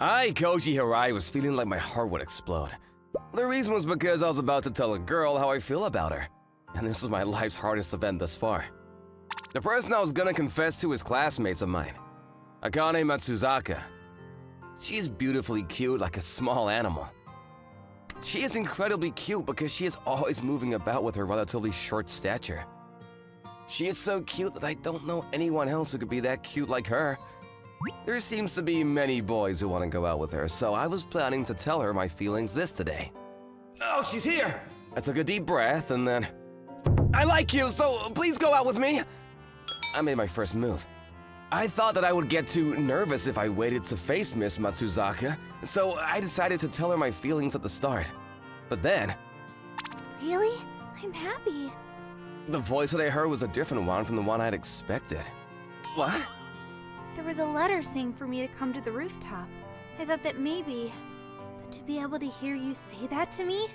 Koji Hirai was feeling like my heart would explode. The reason was because I was about to tell a girl how I feel about her, and this was my life's hardest event thus far. The person I was gonna confess to is classmates of mine, Akane Matsuzaka. She is beautifully cute like a small animal. She is incredibly cute because she is always moving about with her relatively short stature. She is so cute that I don't know anyone else who could be that cute like her. There seems to be many boys who want to go out with her, so I was planning to tell her my feelings this today. Oh, she's here! I took a deep breath and then... I like you, so please go out with me! I made my first move. I thought that I would get too nervous if I waited to face Miss Matsuzaka, so I decided to tell her my feelings at the start. But then... Really? I'm happy. The voice that I heard was a different one from the one I'd expected. What? There was a letter saying for me to come to the rooftop. I thought that maybe... But to be able to hear you say that to me?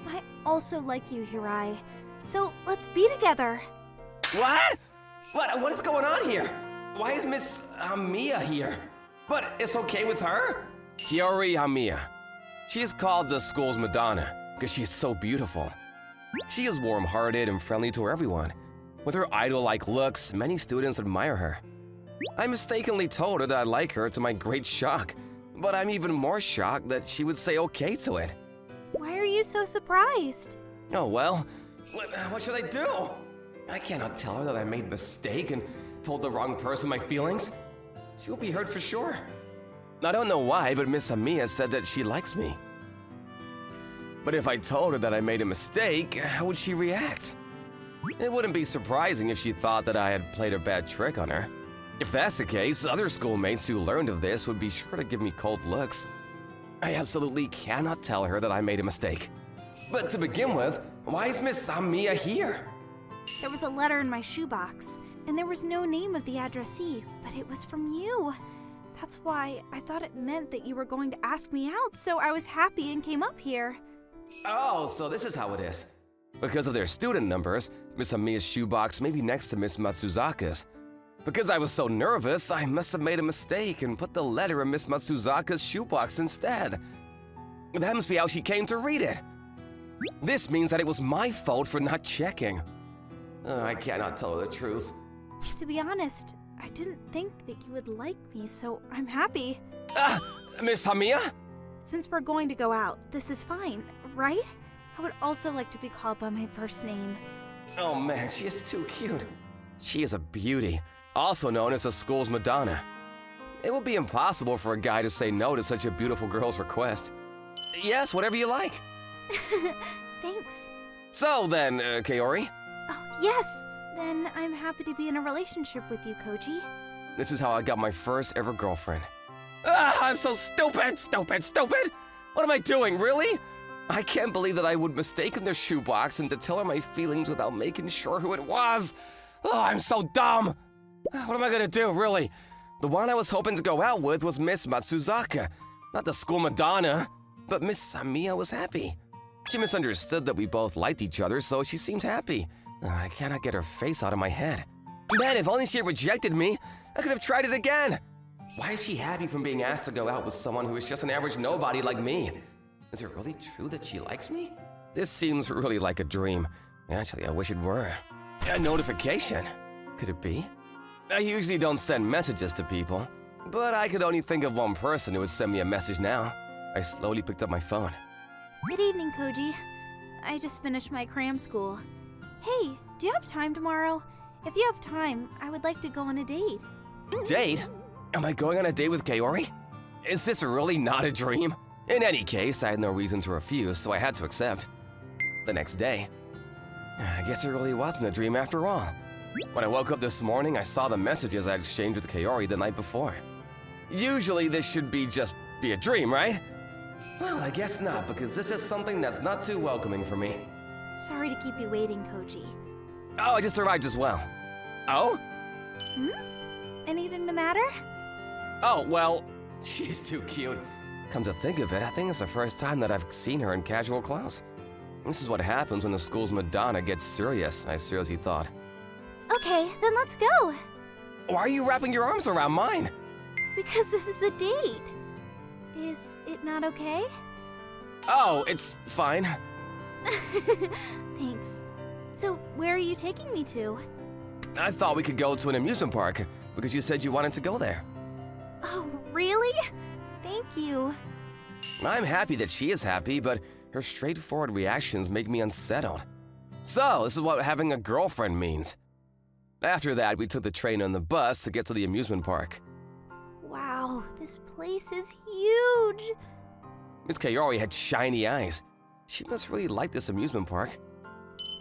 I also like you, Hirai. So let's be together. What? What is going on here? Why is Miss Hamiya here? But it's okay with her? Hiyori Hamiya. She is called the school's Madonna because she is so beautiful. She is warm-hearted and friendly to everyone. With her idol-like looks, many students admire her. I mistakenly told her that I like her to my great shock, but I'm even more shocked that she would say okay to it. Why are you so surprised? Oh well, what should I do? I cannot tell her that I made a mistake and told the wrong person my feelings. She'll be hurt for sure. I don't know why, but Miss Hamiya said that she likes me. But if I told her that I made a mistake, how would she react? It wouldn't be surprising if she thought that I had played a bad trick on her. If that's the case, other schoolmates who learned of this would be sure to give me cold looks. I absolutely cannot tell her that I made a mistake. But to begin with, why is Miss Hamiya here? There was a letter in my shoebox, and there was no name of the addressee, but it was from you. That's why I thought it meant that you were going to ask me out, so I was happy and came up here. Oh, so this is how it is. Because of their student numbers, Miss Hamiya's shoebox may be next to Miss Matsuzaka's. Because I was so nervous, I must have made a mistake and put the letter in Miss Matsuzaka's shoebox instead. That must be how she came to read it. This means that it was my fault for not checking. I cannot tell her the truth. To be honest, I didn't think that you would like me, so I'm happy. Miss Hamiya? Since we're going to go out, this is fine, right? I would also like to be called by my first name. Oh man, she is too cute. She is a beauty, also known as the school's Madonna. It would be impossible for a guy to say no to such a beautiful girl's request. Yes, whatever you like. Thanks. So then, Kaori? Oh, yes! Then I'm happy to be in a relationship with you, Koji. This is how I got my first ever girlfriend. I'm so stupid! What am I doing, really? I can't believe that I would mistaken their shoebox and to tell her my feelings without making sure who it was. Oh, I'm so dumb! What am I gonna do, really? The one I was hoping to go out with was Miss Matsuzaka, not the school Madonna. But Miss Hamiya was happy. She misunderstood that we both liked each other, so she seemed happy. I cannot get her face out of my head. Man, if only she had rejected me, I could have tried it again. Why is she happy from being asked to go out with someone who is just an average nobody like me? Is it really true that she likes me? This seems really like a dream. Actually, I wish it were. A notification? Could it be? I usually don't send messages to people, but I could only think of one person who would send me a message now. I slowly picked up my phone. Good evening, Koji. I just finished my cram school. Hey, do you have time tomorrow? If you have time, I would like to go on a date. Date? Am I going on a date with Kaori? Is this really not a dream? In any case, I had no reason to refuse, so I had to accept. The next day, I guess it really wasn't a dream after all. When I woke up this morning, I saw the messages I exchanged with Kaori the night before. Usually this should just be a dream, right? Well, I guess not, because this is something that's not too welcoming for me. Sorry to keep you waiting, Koji. Oh, I just arrived as well. Oh? Anything the matter? Oh, well, she's too cute. Come to think of it, I think it's the first time that I've seen her in casual clothes. This is what happens when the school's Madonna gets serious, I seriously thought. Okay, then let's go. Why are you wrapping your arms around mine? Because this is a date. Is it not okay? Oh, it's fine. Thanks. So, where are you taking me to? I thought we could go to an amusement park because you said you wanted to go there. Oh, really? Thank you. I'm happy that she is happy, but her straightforward reactions make me unsettled. So, this is what having a girlfriend means. After that, we took the train and the bus to get to the amusement park. Wow, this place is huge! Miss Kaori had shiny eyes. She must really like this amusement park.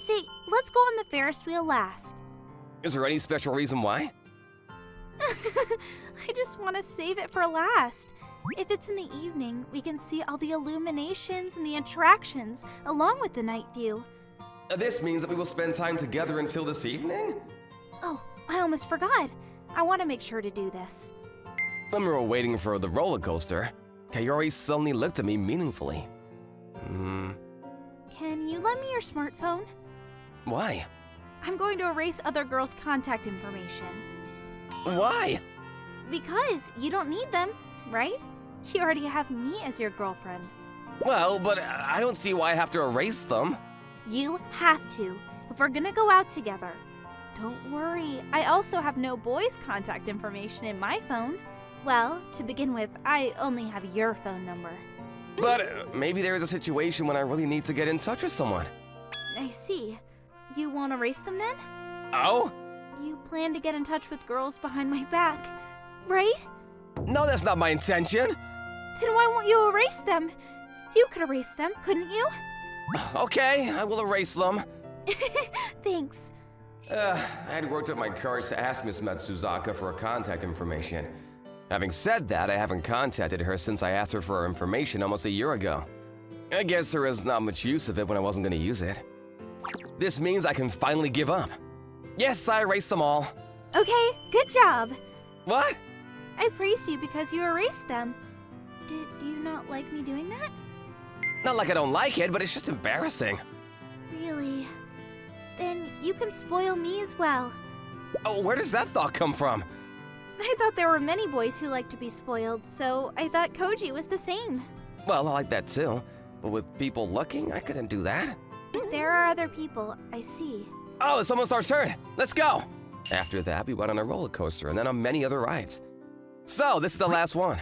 Say, let's go on the Ferris wheel last. Is there any special reason why? I just want to save it for last. If it's in the evening, we can see all the illuminations and the attractions, along with the night view. This means that we will spend time together until this evening? Oh, I almost forgot. I want to make sure to do this. When we were waiting for the roller coaster, Kaori suddenly looked at me meaningfully. Can you lend me your smartphone? Why? I'm going to erase other girls' contact information. Why? Because you don't need them, right? You already have me as your girlfriend. Well, but I don't see why I have to erase them. You have to, if we're gonna go out together. Don't worry, I also have no boys' contact information in my phone. Well, to begin with, I only have your phone number. But maybe there is a situation when I really need to get in touch with someone. I see. You want to erase them then? Oh? You plan to get in touch with girls behind my back, right? No, that's not my intention. Then why won't you erase them? You could erase them, couldn't you? Okay, I will erase them. Thanks. I had worked up my courage to ask Miss Matsuzaka for her contact information. Having said that, I haven't contacted her since I asked her for her information almost a year ago. I guess there is not much use of it when I wasn't going to use it. This means I can finally give up. Yes, I erased them all. Okay, good job. What? I praised you because you erased them. Did you not like me doing that? Not like I don't like it, but it's just embarrassing. Really? Then you can spoil me as well. Oh, where does that thought come from? I thought there were many boys who like to be spoiled, so I thought Koji was the same. Well, I like that too. But with people looking, I couldn't do that. If there are other people, I see. Oh, it's almost our turn. Let's go. After that, we went on a roller coaster and then on many other rides. So, this is the last one.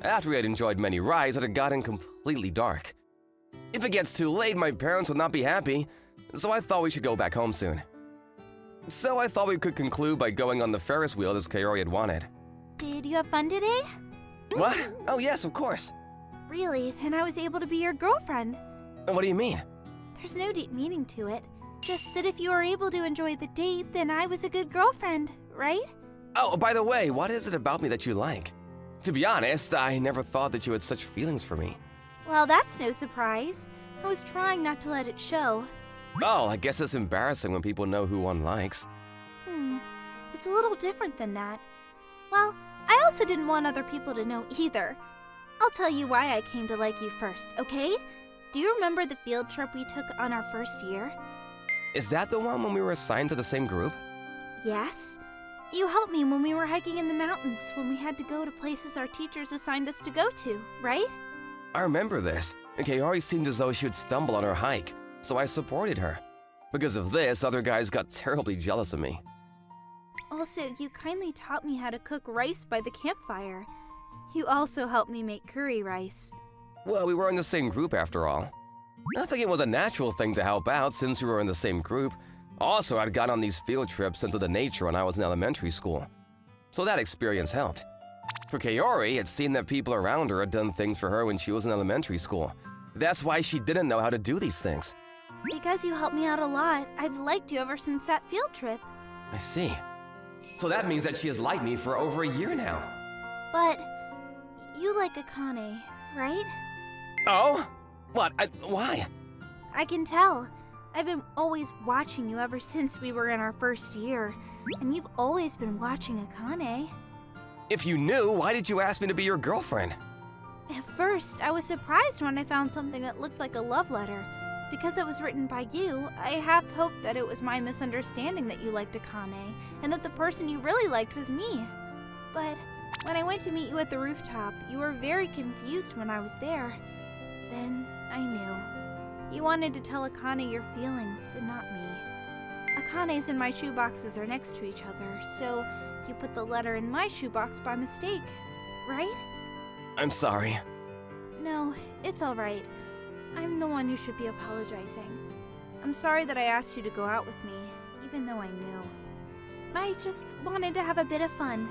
After we had enjoyed many rides, it had gotten completely dark. If it gets too late, my parents would not be happy, so I thought we should go back home soon. So I thought we could conclude by going on the Ferris wheel as Kaori had wanted. Did you have fun today? What? Oh yes, of course. Really? Then I was able to be your girlfriend. What do you mean? There's no deep meaning to it. Just that if you were able to enjoy the date, then I was a good girlfriend, right? Oh, by the way, what is it about me that you like? To be honest, I never thought that you had such feelings for me. Well, that's no surprise. I was trying not to let it show. Oh, I guess it's embarrassing when people know who one likes. It's a little different than that. Well, I also didn't want other people to know either. I'll tell you why I came to like you first, okay? Do you remember the field trip we took on our first year? Is that the one when we were assigned to the same group? Yes. You helped me when we were hiking in the mountains, when we had to go to places our teachers assigned us to go to, right? I remember this. Kaori seemed as though she would stumble on her hike, so I supported her. Because of this, other guys got terribly jealous of me. Also, you kindly taught me how to cook rice by the campfire. You also helped me make curry rice. Well, we were in the same group after all. I think it was a natural thing to help out since we were in the same group. Also, I'd gone on these field trips into the nature when I was in elementary school. So that experience helped. For Kaori, it seemed that people around her had done things for her when she was in elementary school. That's why she didn't know how to do these things. Because you helped me out a lot, I've liked you ever since that field trip. I see. So that means that she has liked me for over a year now. But you like Akane, right? Oh? What? Why? I can tell. I've been always watching you ever since we were in our first year, and you've always been watching Akane. If you knew, why did you ask me to be your girlfriend? At first, I was surprised when I found something that looked like a love letter. Because it was written by you, I half hoped that it was my misunderstanding that you liked Akane, and that the person you really liked was me. But When I went to meet you at the rooftop, you were very confused when I was there. Then I knew. You wanted to tell Akane your feelings and not me. Akane's and my shoeboxes are next to each other, so you put the letter in my shoebox by mistake, right? I'm sorry. No, it's alright. I'm the one who should be apologizing. I'm sorry that I asked you to go out with me, even though I knew. I just wanted to have a bit of fun.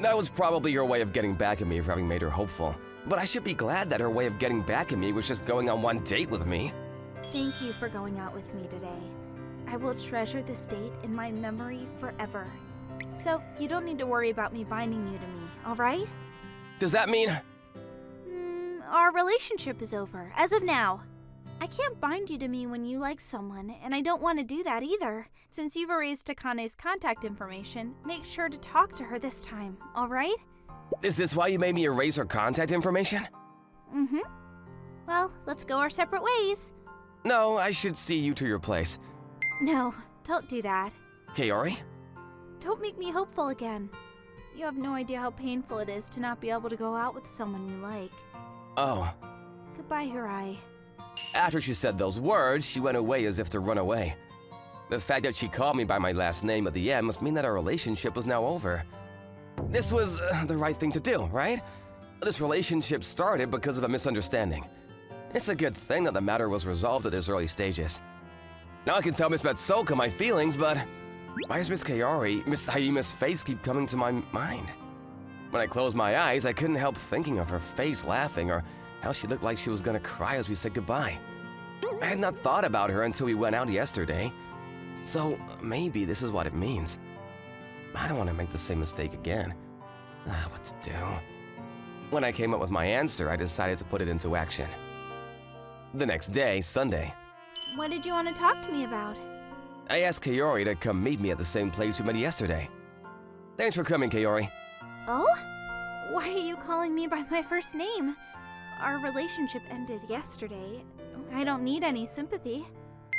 That was probably your way of getting back at me for having made her hopeful. But I should be glad that her way of getting back at me was just going on one date with me. Thank you for going out with me today. I will treasure this date in my memory forever. So, you don't need to worry about me binding you to me, alright? Does that mean... Our relationship is over, as of now. I can't bind you to me when you like someone, and I don't want to do that either. Since you've erased Akane's contact information, make sure to talk to her this time, alright? Is this why you made me erase her contact information? Mm-hmm. Well, let's go our separate ways. No, I should see you to your place. No, don't do that. Kaori? Don't make me hopeful again. You have no idea how painful it is to not be able to go out with someone you like. Oh. Goodbye, Hirai. After she said those words, she went away as if to run away. The fact that she called me by my last name at the end must mean that our relationship was now over. This was the right thing to do, right? This relationship started because of a misunderstanding. It's a good thing that the matter was resolved at its early stages. Now I can tell Miss Matsuoka my feelings, but why does Miss Kaori, Miss Hayuma's face keep coming to my mind? When I closed my eyes, I couldn't help thinking of her face laughing or how she looked like she was gonna cry as we said goodbye. I had not thought about her until we went out yesterday, so maybe this is what it means. I don't want to make the same mistake again. What to do? When I came up with my answer, I decided to put it into action. The next day, Sunday, What did you want to talk to me about? I asked Kaori to come meet me at the same place we met yesterday. Thanks for coming, Kaori. Oh? Why are you calling me by my first name? Our relationship ended yesterday. I don't need any sympathy.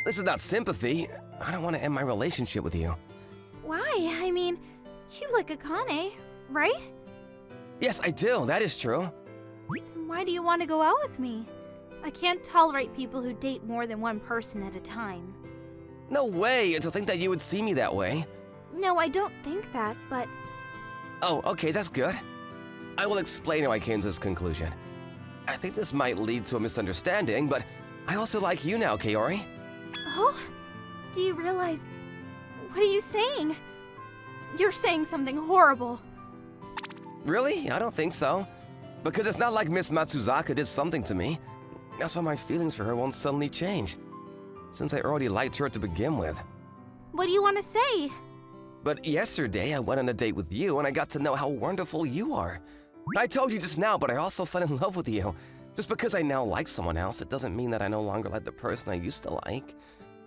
This is not sympathy. I don't want to end my relationship with you. Why? I mean, you like Akane, right? Yes, I do. That is true. Then why do you want to go out with me? I can't tolerate people who date more than one person at a time. No way. To think that you would see me that way. No, I don't think that, but... Oh, okay, that's good. I will explain how I came to this conclusion. I think this might lead to a misunderstanding, but I also like you now, Kaori. Oh? Do you realize... What are you saying? You're saying something horrible. Really? I don't think so. Because it's not like Miss Matsuzaka did something to me. That's why my feelings for her won't suddenly change. Since I already liked her to begin with. What do you want to say? But yesterday, I went on a date with you and I got to know how wonderful you are. I told you just now, but I also fell in love with you. Just because I now like someone else, it doesn't mean that I no longer like the person I used to like.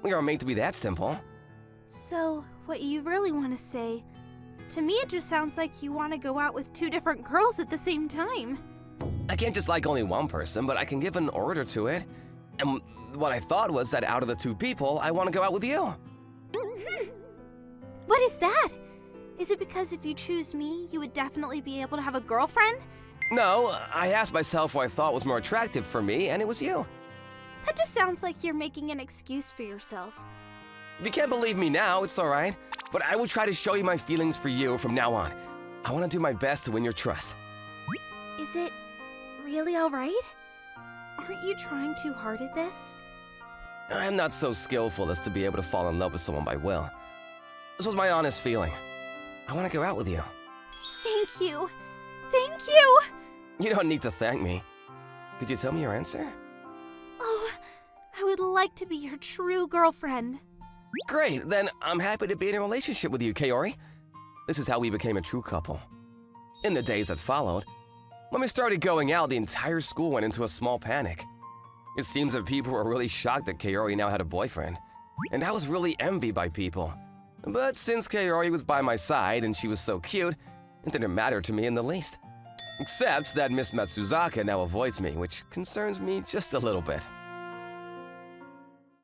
We aren't made to be that simple. So, what you really want to say... To me, it just sounds like you want to go out with two different girls at the same time. I can't just like only one person, but I can give an order to it. And what I thought was that out of the two people, I want to go out with you. What is that? Is it because if you choose me, you would definitely be able to have a girlfriend? No, I asked myself who I thought was more attractive for me, and it was you. That just sounds like you're making an excuse for yourself. If you can't believe me now, it's alright. But I will try to show you my feelings for you from now on. I want to do my best to win your trust. Is it really alright? Aren't you trying too hard at this? I'm not so skillful as to be able to fall in love with someone by will. This was my honest feeling. I want to go out with you. Thank you. Thank you! You don't need to thank me. Could you tell me your answer? Oh, I would like to be your true girlfriend. Great, then I'm happy to be in a relationship with you, Kaori. This is how we became a true couple. In the days that followed, when we started going out, the entire school went into a small panic. It seems that people were really shocked that Kaori now had a boyfriend, and I was really envied by people. But since Kaori was by my side and she was so cute, it didn't matter to me in the least. Except that Miss Matsuzaka now avoids me, which concerns me just a little bit.